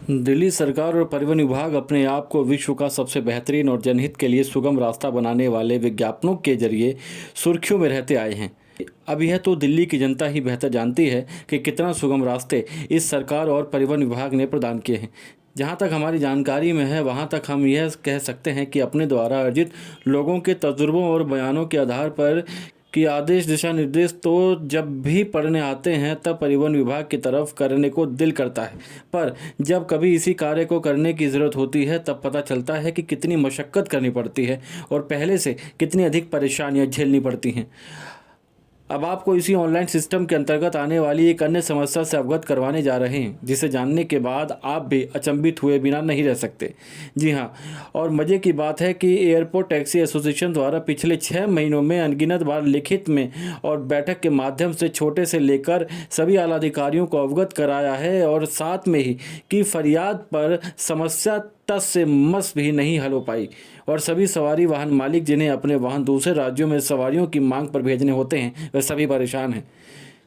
दिल्ली सरकार और परिवहन विभाग अपने आप को विश्व का सबसे बेहतरीन और जनहित के लिए सुगम रास्ता बनाने वाले विज्ञापनों के जरिए सुर्खियों में रहते आए हैं। अब यह तो दिल्ली की जनता ही बेहतर जानती है कि कितना सुगम रास्ते इस सरकार और परिवहन विभाग ने प्रदान किए हैं। जहां तक हमारी जानकारी में है, वहां तक हम यह कह सकते हैं कि अपने द्वारा अर्जित लोगों के तजुर्बों और बयानों के आधार पर कि आदेश दिशा निर्देश तो जब भी पढ़ने आते हैं तब परिवहन विभाग की तरफ करने को दिल करता है, पर जब कभी इसी कार्य को करने की ज़रूरत होती है तब पता चलता है कि कितनी मशक्क़त करनी पड़ती है और पहले से कितनी अधिक परेशानियां झेलनी पड़ती हैं। अब आपको इसी ऑनलाइन सिस्टम के अंतर्गत आने वाली एक अन्य समस्या से अवगत करवाने जा रहे हैं, जिसे जानने के बाद आप भी अचंभित हुए बिना नहीं रह सकते। जी हाँ, और मज़े की बात है कि एयरपोर्ट टैक्सी एसोसिएशन द्वारा पिछले 6 महीनों में अनगिनत बार लिखित में और बैठक के माध्यम से छोटे से लेकर सभी आला अधिकारियों को अवगत कराया है, और साथ में ही कि फरियाद पर समस्या टस से मस भी नहीं हल हो पाई, और सभी सवारी वाहन मालिक जिन्हें अपने वाहन दूसरे राज्यों में सवारियों की मांग पर भेजने होते हैं वे सभी परेशान हैं।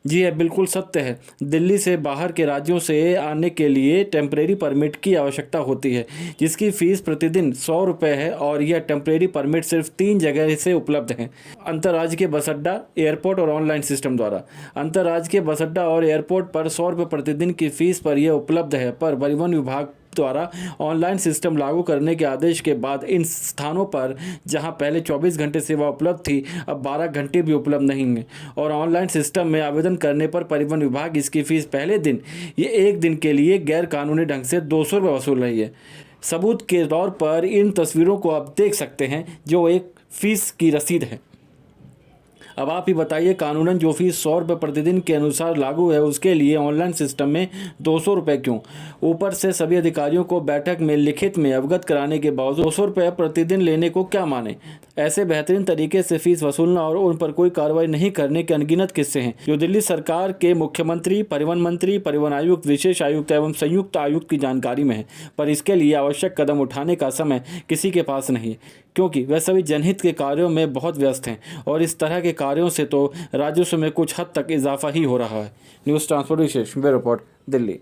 जी यह बिल्कुल सत्य है। दिल्ली से बाहर के राज्यों से आने के लिए टेम्परेरी परमिट की आवश्यकता होती है, जिसकी फ़ीस प्रतिदिन 100 रुपये है, और यह टेम्परेरी परमिट सिर्फ 3 जगह से उपलब्ध है: अंतर्राज्यीय बस अड्डा, एयरपोर्ट और ऑनलाइन सिस्टम द्वारा। अंतर्राज्यीय बस अड्डा और एयरपोर्ट पर 100 रुपये प्रतिदिन की फ़ीस पर यह उपलब्ध है, पर परिवहन विभाग द्वारा ऑनलाइन सिस्टम लागू करने के आदेश के बाद इन स्थानों पर जहां पहले 24 घंटे सेवा उपलब्ध थी, अब 12 घंटे भी उपलब्ध नहीं है, और ऑनलाइन सिस्टम में आवेदन करने पर परिवहन विभाग इसकी फ़ीस पहले दिन ये एक दिन के लिए गैर कानूनी ढंग से 200 रुपये वसूल रही है। सबूत के तौर पर इन तस्वीरों को आप देख सकते हैं, जो एक फ़ीस की रसीद है। अब आप ही बताइए, कानूनन जो फीस 100 रुपये प्रतिदिन के अनुसार लागू है, उसके लिए ऑनलाइन सिस्टम में 200 रुपये क्यों? ऊपर से सभी अधिकारियों को बैठक में लिखित में अवगत कराने के बावजूद 200 रुपये प्रतिदिन लेने को क्या माने? ऐसे बेहतरीन तरीके से फीस वसूलना और उन पर कोई कार्रवाई नहीं करने के अनगिनत किस्से हैं, जो दिल्ली सरकार के मुख्यमंत्री, परिवहन मंत्री, परिवहन आयुक्त, विशेष आयुक्त एवं संयुक्त आयुक्त की जानकारी में है। पर इसके लिए आवश्यक कदम उठाने का समय किसी के पास नहीं है, क्योंकि वह सभी जनहित के कार्यों में बहुत व्यस्त हैं, और इस तरह के कार्यों से तो राजस्व में कुछ हद तक इजाफा ही हो रहा है। न्यूज़ ट्रांसपोर्ट विशेष ब्यूरो रिपोर्ट, दिल्ली।